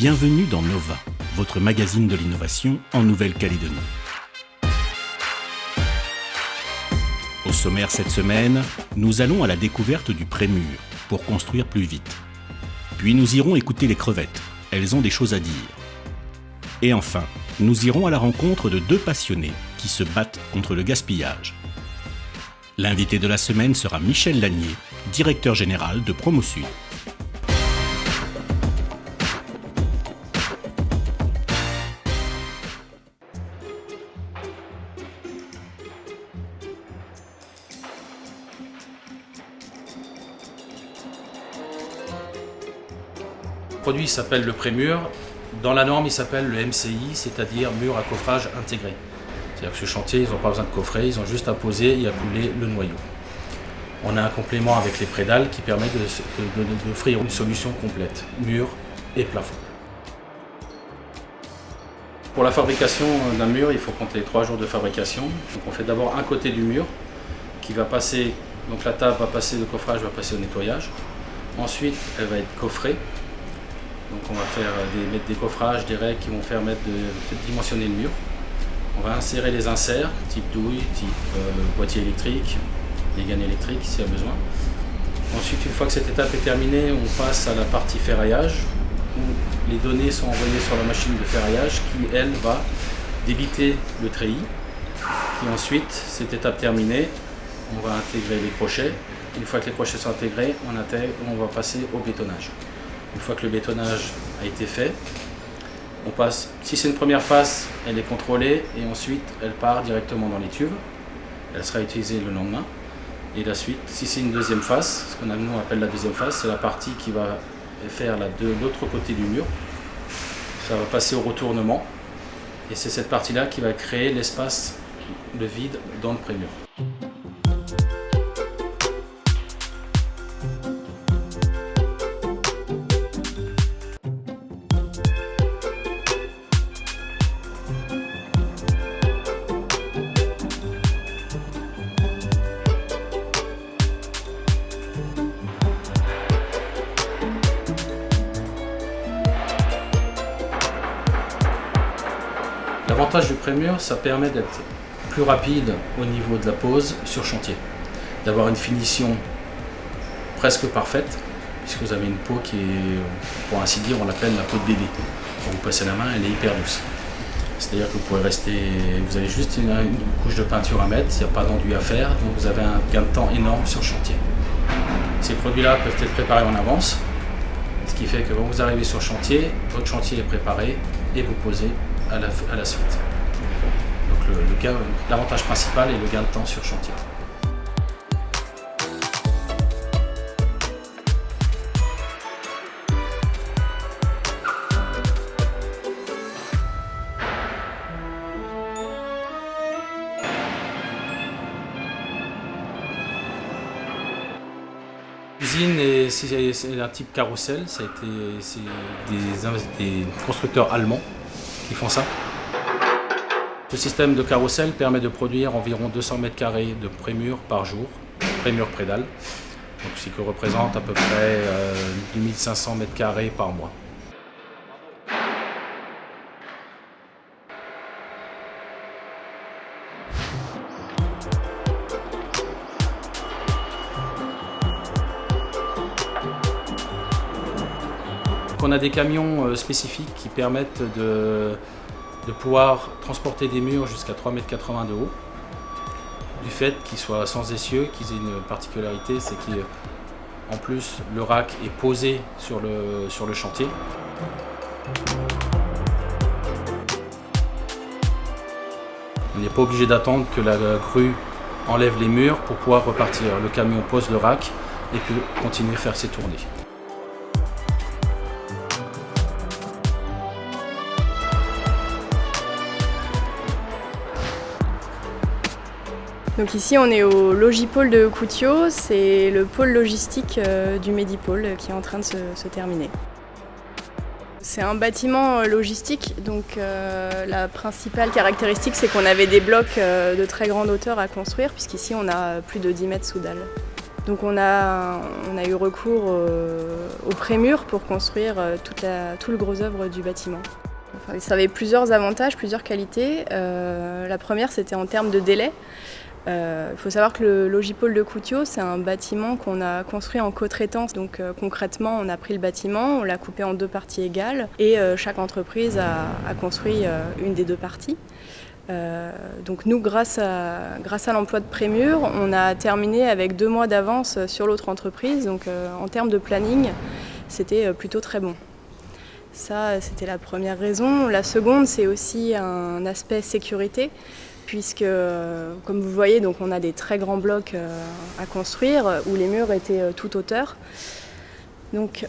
Bienvenue dans Nova, votre magazine de l'innovation en Nouvelle-Calédonie. Au sommaire cette semaine, nous allons à la découverte du prémur pour construire plus vite. Puis nous irons écouter les crevettes, elles ont des choses à dire. Et enfin, nous irons à la rencontre de deux passionnés qui se battent contre le gaspillage. L'invité de la semaine sera Michel Lanier, directeur général de Promosud. Le produit s'appelle le prémur. Dans la norme, il s'appelle le MCI, c'est-à-dire mur à coffrage intégré. C'est-à-dire que ce chantier, ils n'ont pas besoin de coffrer, ils ont juste à poser et à couler le noyau. On a un complément avec les prédales qui permet d'offrir une solution complète, mur et plafond. Pour la fabrication d'un mur, il faut compter 3 jours de fabrication. Donc on fait d'abord un côté du mur qui va passer, donc la table va passer, le coffrage va passer au nettoyage. Ensuite, elle va être coffrée. Donc on va mettre des coffrages, des règles qui vont permettre de dimensionner le mur. On va insérer les inserts, type douille, type boîtier électrique, les gaines électriques s'il y a besoin. Ensuite, une fois que cette étape est terminée, on passe à la partie ferraillage, où les données sont envoyées sur la machine de ferraillage qui, elle, va débiter le treillis. Et ensuite, cette étape terminée, on va intégrer les crochets. Une fois que les crochets sont intégrés, on va passer au bétonnage. Une fois que le bétonnage a été fait, on passe, si c'est une première phase, elle est contrôlée et ensuite elle part directement dans les tubes. Elle sera utilisée le lendemain. Et la suite, si c'est une deuxième phase, ce qu'on nous appelle la deuxième phase, c'est la partie qui va faire de l'autre côté du mur. Ça va passer au retournement et c'est cette partie-là qui va créer l'espace, le vide dans le prémur. L'avantage du prémur, ça permet d'être plus rapide au niveau de la pose sur chantier, d'avoir une finition presque parfaite, puisque vous avez une peau qui est, pour ainsi dire, on l'appelle la peau de bébé. Quand vous passez la main, elle est hyper douce. C'est-à-dire que vous pouvez vous avez juste une couche de peinture à mettre, il n'y a pas d'enduit à faire, donc vous avez un gain de temps énorme sur chantier. Ces produits-là peuvent être préparés en avance, ce qui fait que quand vous arrivez sur chantier, votre chantier est préparé et vous posez à la suite. Donc l'avantage principal est le gain de temps sur chantier. L'usine, c'est un type carrousel, c'est des constructeurs allemands qui font ça. Ce système de carrousel permet de produire environ 200 m² de prémur par jour, prémur prédale, donc ce qui représente à peu près 2500 m² par mois. On a des camions spécifiques qui permettent de pouvoir transporter des murs jusqu'à 3,80 m de haut, du fait qu'ils soient sans essieu, qu'ils aient une particularité, c'est qu'en plus le rack est posé sur le chantier. On n'est pas obligé d'attendre que la grue enlève les murs pour pouvoir repartir. Le camion pose le rack et peut continuer à faire ses tournées. Donc ici on est au Logipôle de Coutiaux, c'est le pôle logistique du Medipôle qui est en train de se terminer. C'est un bâtiment logistique, donc la principale caractéristique c'est qu'on avait des blocs de très grande hauteur à construire, puisqu'ici on a plus de 10 mètres sous dalle. Donc on a eu recours au prémur pour construire tout le gros œuvre du bâtiment. Enfin, ça avait plusieurs avantages, plusieurs qualités. La première, c'était en termes de délai. Il faut savoir que le Logipôle de Coutiaux, c'est un bâtiment qu'on a construit en co-traitance. Donc concrètement, on a pris le bâtiment, on l'a coupé en 2 parties égales et chaque entreprise a construit une des 2 parties. Donc nous, grâce à l'emploi de prémur, on a terminé avec 2 mois d'avance sur l'autre entreprise. Donc en termes de planning, c'était plutôt très bon. Ça, c'était la première raison. La seconde, c'est aussi un aspect sécurité, puisque, comme vous voyez, donc on a des très grands blocs à construire où les murs étaient toute hauteur. Donc,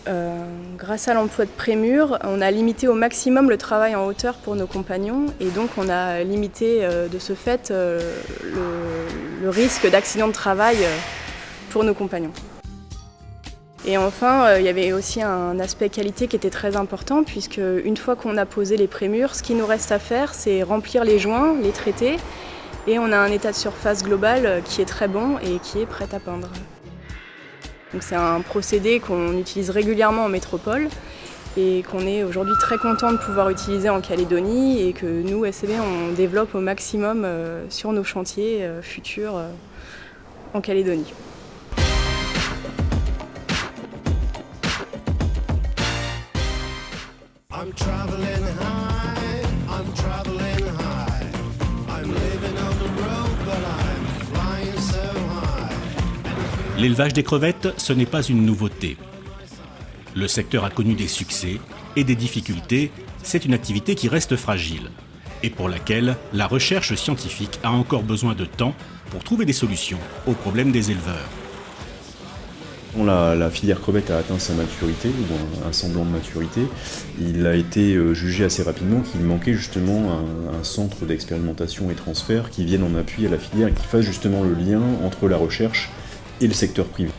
grâce à l'emploi de prémur, on a limité au maximum le travail en hauteur pour nos compagnons et donc on a limité de ce fait le risque d'accident de travail pour nos compagnons. Et enfin, il y avait aussi un aspect qualité qui était très important puisque une fois qu'on a posé les prémurs, ce qui nous reste à faire, c'est remplir les joints, les traiter et on a un état de surface global qui est très bon et qui est prêt à peindre. Donc c'est un procédé qu'on utilise régulièrement en métropole et qu'on est aujourd'hui très content de pouvoir utiliser en Calédonie et que nous, SCB, on développe au maximum sur nos chantiers futurs en Calédonie. I'm traveling high, I'm traveling high. I'm living on the road, but I'm flying so high. L'élevage des crevettes, ce n'est pas une nouveauté. Le secteur a connu des succès et des difficultés. C'est une activité qui reste fragile et pour laquelle la recherche scientifique a encore besoin de temps pour trouver des solutions aux problèmes des éleveurs. La filière crevette a atteint sa maturité, ou un semblant de maturité. Il a été jugé assez rapidement qu'il manquait justement un centre d'expérimentation et transfert qui vienne en appui à la filière et qui fasse justement le lien entre la recherche et le secteur privé.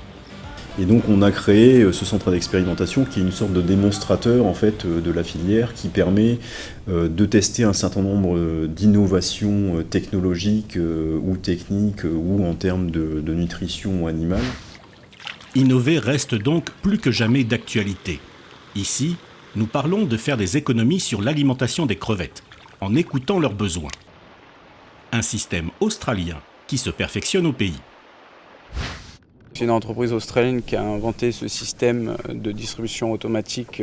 Et donc on a créé ce centre d'expérimentation qui est une sorte de démonstrateur en fait de la filière qui permet de tester un certain nombre d'innovations technologiques ou techniques ou en termes de nutrition animale. Innover reste donc plus que jamais d'actualité. Ici, nous parlons de faire des économies sur l'alimentation des crevettes, en écoutant leurs besoins. Un système australien qui se perfectionne au pays. C'est une entreprise australienne qui a inventé ce système de distribution automatique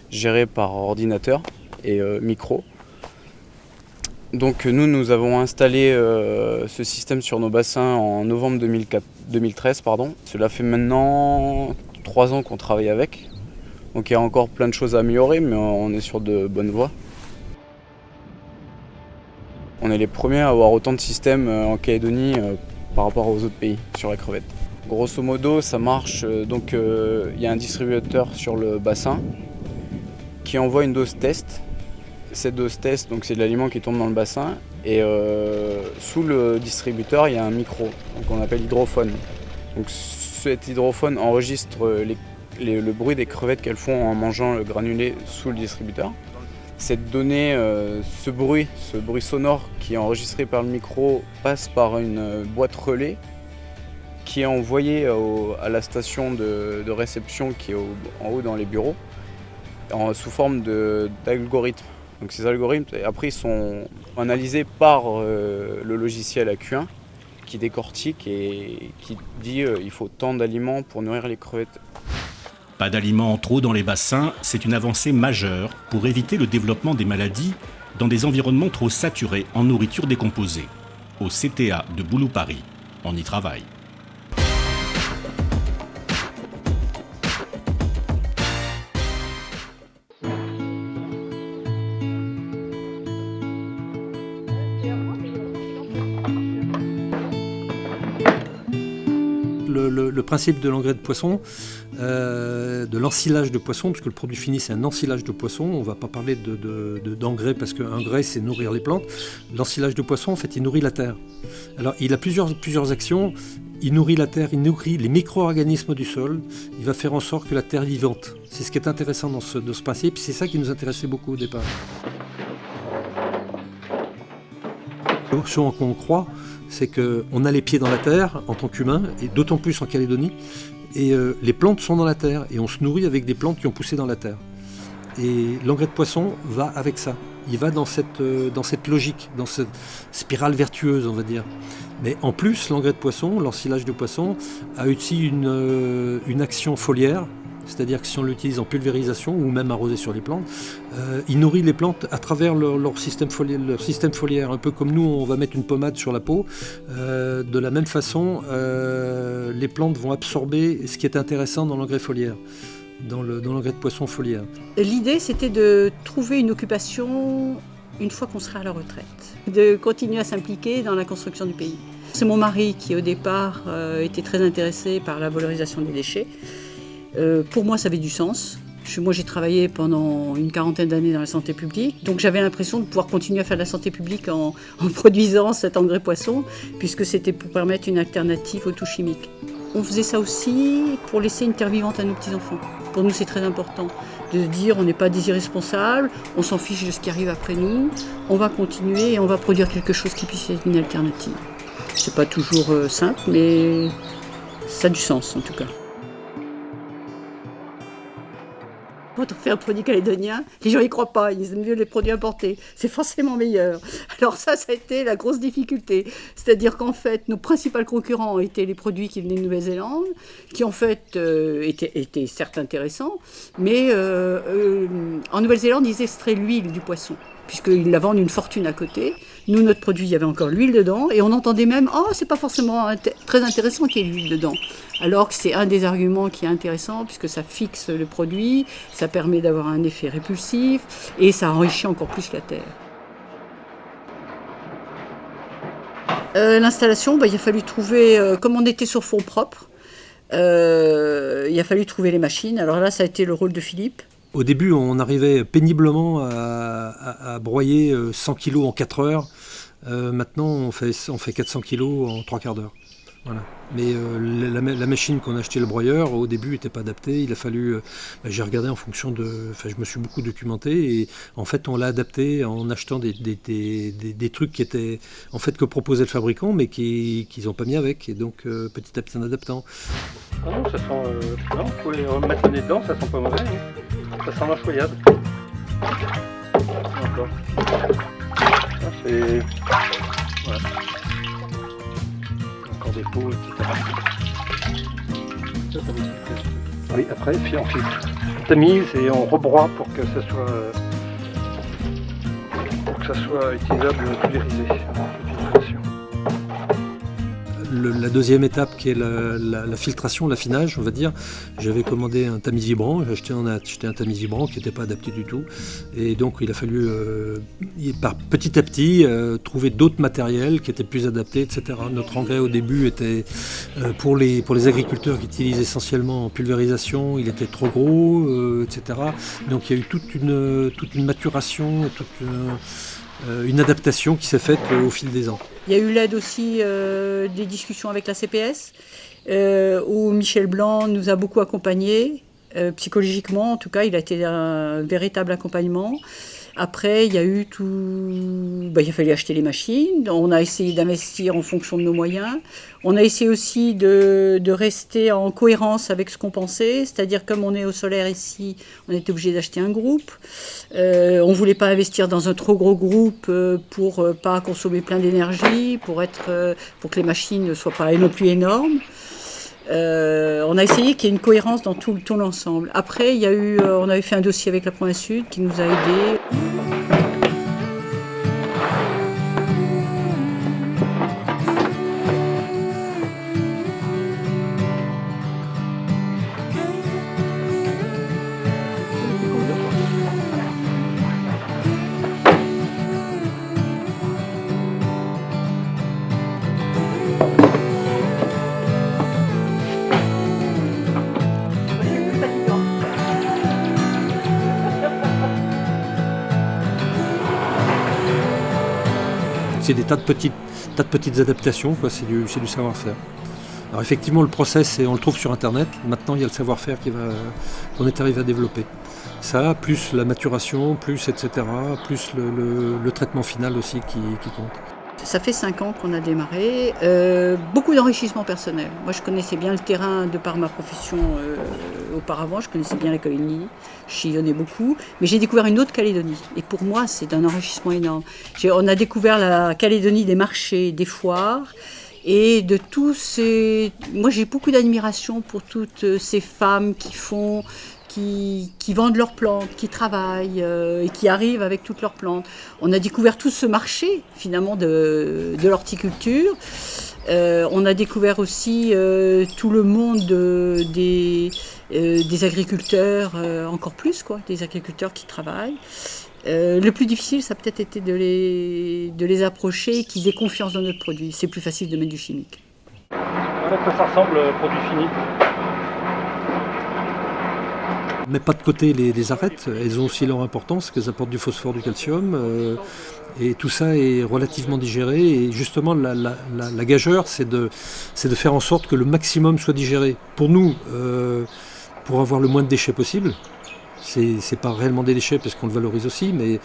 géré par ordinateur et micro. Donc nous avons installé ce système sur nos bassins en novembre 2013. Cela fait maintenant 3 ans qu'on travaille avec. Donc il y a encore plein de choses à améliorer, mais on est sur de bonnes voies. On est les premiers à avoir autant de systèmes en Calédonie par rapport aux autres pays sur la crevette. Grosso modo, ça marche. Donc il y a un distributeur sur le bassin qui envoie une dose test. Cette dose test, donc c'est de l'aliment qui tombe dans le bassin et sous le distributeur il y a un micro, donc on appelle hydrophone. Donc cet hydrophone enregistre le bruit des crevettes qu'elles font en mangeant le granulé sous le distributeur. Cette donnée, ce bruit sonore qui est enregistré par le micro passe par une boîte relais qui est envoyée à la station de réception qui est en haut dans les bureaux sous forme d'algorithmes. Donc ces algorithmes, après, ils sont analysés par le logiciel AQ1 qui décortique et qui dit il faut tant d'aliments pour nourrir les crevettes. Pas d'aliments en trop dans les bassins, c'est une avancée majeure pour éviter le développement des maladies dans des environnements trop saturés en nourriture décomposée. Au CTA de Boulou-Paris, on y travaille. Le principe de l'engrais de poisson, de l'ensilage de poisson, puisque le produit fini c'est un ensilage de poisson, on ne va pas parler d'engrais parce qu'un grès c'est nourrir les plantes. L'ensilage de poisson en fait il nourrit la terre. Alors il a plusieurs actions, il nourrit la terre, il nourrit les micro-organismes du sol, il va faire en sorte que la terre est vivante. C'est ce qui est intéressant dans ce principe, c'est ça qui nous intéressait beaucoup au départ. Ce en quoi on croit, c'est qu'on a les pieds dans la terre en tant qu'humain, et d'autant plus en Calédonie, et les plantes sont dans la terre, et on se nourrit avec des plantes qui ont poussé dans la terre. Et l'engrais de poisson va avec ça. Il va dans cette logique, dans cette spirale vertueuse, on va dire. Mais en plus, l'engrais de poisson, l'ensilage de poisson, a aussi une action foliaire. C'est-à-dire que si on l'utilise en pulvérisation ou même arrosé sur les plantes, il nourrit les plantes à travers leur système foliaire. Un peu comme nous, on va mettre une pommade sur la peau. De la même façon, les plantes vont absorber ce qui est intéressant dans l'engrais foliaire, dans l'engrais de poisson foliaire. L'idée, c'était de trouver une occupation une fois qu'on sera à la retraite, de continuer à s'impliquer dans la construction du pays. C'est mon mari qui, au départ, était très intéressé par la valorisation des déchets. Pour moi, ça avait du sens. Moi, j'ai travaillé pendant une 40aine d'années dans la santé publique, donc j'avais l'impression de pouvoir continuer à faire de la santé publique en produisant cet engrais poisson, puisque c'était pour permettre une alternative aux tout chimiques. On faisait ça aussi pour laisser une terre vivante à nos petits-enfants. Pour nous, c'est très important de se dire on n'est pas des irresponsables, on s'en fiche de ce qui arrive après nous, on va continuer et on va produire quelque chose qui puisse être une alternative. C'est pas toujours simple, mais ça a du sens en tout cas. Quand on fait un produit calédonien, les gens n'y croient pas, ils aiment mieux les produits importés. C'est forcément meilleur. Alors ça a été la grosse difficulté. C'est-à-dire qu'en fait, nos principaux concurrents étaient les produits qui venaient de Nouvelle-Zélande, qui en fait étaient certes intéressants, mais en Nouvelle-Zélande, ils extraient l'huile du poisson, puisqu'ils la vendent une fortune à côté. Nous, notre produit, il y avait encore l'huile dedans, et on entendait même « Oh, c'est pas forcément très intéressant qu'il y ait l'huile dedans ». Alors que c'est un des arguments qui est intéressant, puisque ça fixe le produit, ça permet d'avoir un effet répulsif, et ça enrichit encore plus la terre. L'installation, il a fallu trouver, comme on était sur fonds propres, il a fallu trouver les machines. Alors là, ça a été le rôle de Philippe. Au début, on arrivait péniblement à broyer 100 kg en 4 heures. Maintenant, on fait 400 kg en 3 quarts d'heure. Voilà. Mais la machine qu'on a acheté, le broyeur, au début n'était pas adaptée. Il a fallu, j'ai regardé en fonction je me suis beaucoup documenté et en fait on l'a adapté en achetant des trucs qui étaient en fait que proposait le fabricant, mais qu'ils n'ont pas mis avec. Et donc petit à petit en adaptant. Ah non, ça sent. Non, vous pouvez remettre le nez dedans, ça sent pas mauvais. Hein. Ça sent l'incroyable. Encore. Ah, c'est. Voilà. Encore des pots, etc. Ça va être. Oui, après, puis on tamise et on rebroie pour que ça soit utilisable pulvérisé. La deuxième étape qui est la filtration, l'affinage, on va dire. J'avais commandé un tamis vibrant, j'ai acheté un tamis vibrant qui n'était pas adapté du tout. Et donc il a fallu petit à petit trouver d'autres matériels qui étaient plus adaptés, etc. Notre engrais au début était pour les agriculteurs qui utilisent essentiellement en pulvérisation, il était trop gros, etc. Donc il y a eu toute une maturation, une adaptation qui s'est faite au fil des ans. Il y a eu l'aide aussi des discussions avec la CPS, où Michel Blanc nous a beaucoup accompagnés, psychologiquement en tout cas, il a été un véritable accompagnement. Après, il y a eu il a fallu acheter les machines, on a essayé d'investir en fonction de nos moyens. On a essayé aussi de rester en cohérence avec ce qu'on pensait, c'est-à-dire comme on est au solaire ici, on était obligé d'acheter un groupe. On ne voulait pas investir dans un trop gros groupe pour pas consommer plein d'énergie, pour que les machines ne soient pas non plus énormes. On a essayé qu'il y ait une cohérence dans tout l'ensemble. Après, on avait fait un dossier avec la province Sud qui nous a aidés. C'est des tas de petites adaptations, quoi. C'est du savoir-faire. Alors effectivement, le process, on le trouve sur Internet. Maintenant, il y a le savoir-faire qu'on est arrivé à développer. Ça, plus la maturation, plus etc., plus le traitement final aussi qui compte. Ça fait 5 ans qu'on a démarré. Beaucoup d'enrichissement personnel. Moi, je connaissais bien le terrain de par ma profession auparavant. Je connaissais bien la Calédonie. Je sillonnais beaucoup. Mais j'ai découvert une autre Calédonie. Et pour moi, c'est d'un enrichissement énorme. On a découvert la Calédonie des marchés, des foires. Et de tous ces... Moi, j'ai beaucoup d'admiration pour toutes ces femmes qui vendent leurs plantes, qui travaillent et qui arrivent avec toutes leurs plantes. On a découvert tout ce marché, finalement, de l'horticulture. On a découvert aussi tout le monde des agriculteurs, encore plus, quoi, des agriculteurs qui travaillent. Le plus difficile, ça a peut-être été de les approcher et qu'ils aient confiance dans notre produit. C'est plus facile de mettre du chimique. Voilà à quoi ça ressemble, le produit fini. Mais pas de côté les arêtes, elles ont aussi leur importance, qu'elles apportent du phosphore, du calcium, et tout ça est relativement digéré. Et justement, la gageure, c'est de faire en sorte que le maximum soit digéré. Pour nous, pour avoir le moins de déchets possible, c'est pas réellement des déchets parce qu'on le valorise aussi, mais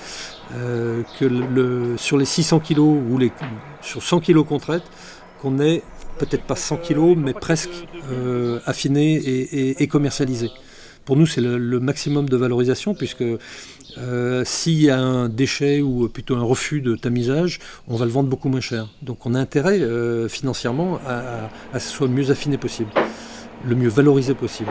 que sur les 600 kg ou sur 100 kg qu'on traite, qu'on ait peut-être pas 100 kg, mais presque affiné et commercialisé. Pour nous, c'est le maximum de valorisation, puisque s'il y a un déchet ou plutôt un refus de tamisage, on va le vendre beaucoup moins cher. Donc on a intérêt financièrement à ce que ce soit le mieux affiné possible, le mieux valorisé possible.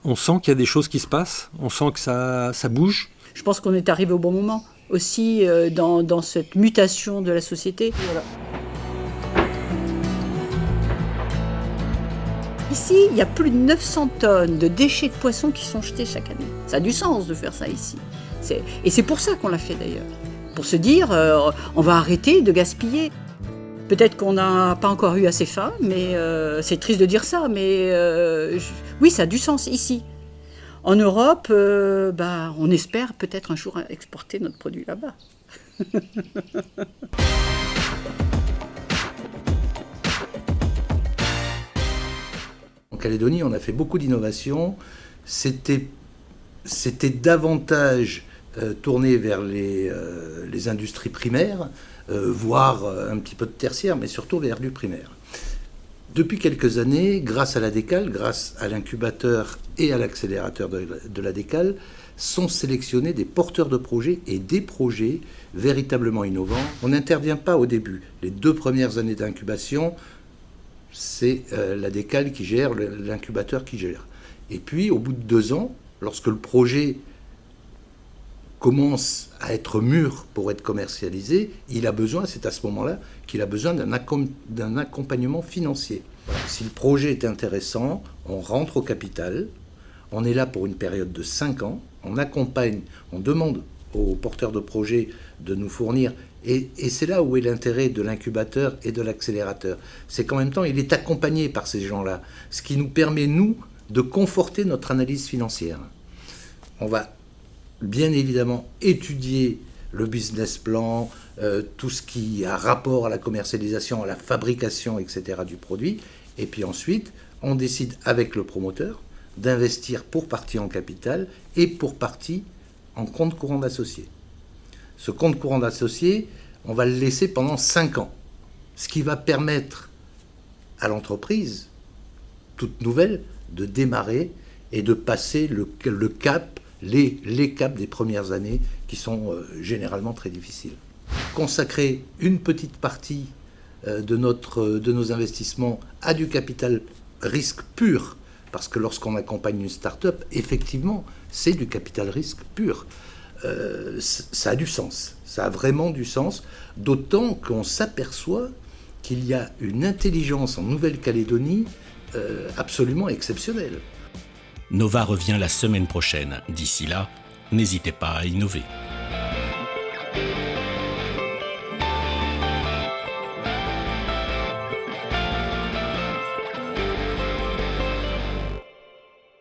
On sent qu'il y a des choses qui se passent, on sent que ça bouge. Je pense qu'on est arrivé au bon moment, aussi dans cette mutation de la société. Voilà. Ici, il y a plus de 900 tonnes de déchets de poissons qui sont jetés chaque année. Ça a du sens de faire ça ici. Et c'est pour ça qu'on l'a fait d'ailleurs. Pour se dire, on va arrêter de gaspiller. Peut-être qu'on n'a pas encore eu assez faim, mais c'est triste de dire ça, mais oui, ça a du sens ici. En Europe, on espère peut-être un jour exporter notre produit là-bas. En Calédonie, on a fait beaucoup d'innovations. C'était davantage tourné vers les industries primaires, voire un petit peu de tertiaire, mais surtout vers du primaire. Depuis quelques années, grâce à la DECAL, grâce à l'incubateur et à l'accélérateur de la DECAL, sont sélectionnés des porteurs de projets et des projets véritablement innovants. On n'intervient pas au début. Les 2 premières années d'incubation, c'est la DECAL qui gère, l'incubateur qui gère. Et puis, au bout de 2 ans, lorsque le projet commence à être mûr pour être commercialisé, c'est à ce moment-là qu'il a besoin d'un accompagnement financier. Voilà. Si le projet est intéressant, on rentre au capital, on est là pour une période de 5 ans, on accompagne, on demande aux porteurs de projets de nous fournir, et c'est là où est l'intérêt de l'incubateur et de l'accélérateur. C'est qu'en même temps, il est accompagné par ces gens-là, ce qui nous permet, nous, de conforter notre analyse financière. On va bien évidemment étudier le business plan, tout ce qui a rapport à la commercialisation, à la fabrication, etc. du produit. Et puis ensuite, on décide avec le promoteur d'investir pour partie en capital et pour partie en compte courant d'associé. Ce compte courant d'associé, on va le laisser pendant 5 ans, ce qui va permettre à l'entreprise, toute nouvelle, de démarrer et de passer le cap, les caps des premières années qui sont généralement très difficiles. Consacrer une petite partie de nos investissements à du capital risque pur, parce que lorsqu'on accompagne une start-up, effectivement, c'est du capital risque pur. Ça a du sens, ça a vraiment du sens, d'autant qu'on s'aperçoit qu'il y a une intelligence en Nouvelle-Calédonie absolument exceptionnelle. Nova revient la semaine prochaine. D'ici là, n'hésitez pas à innover.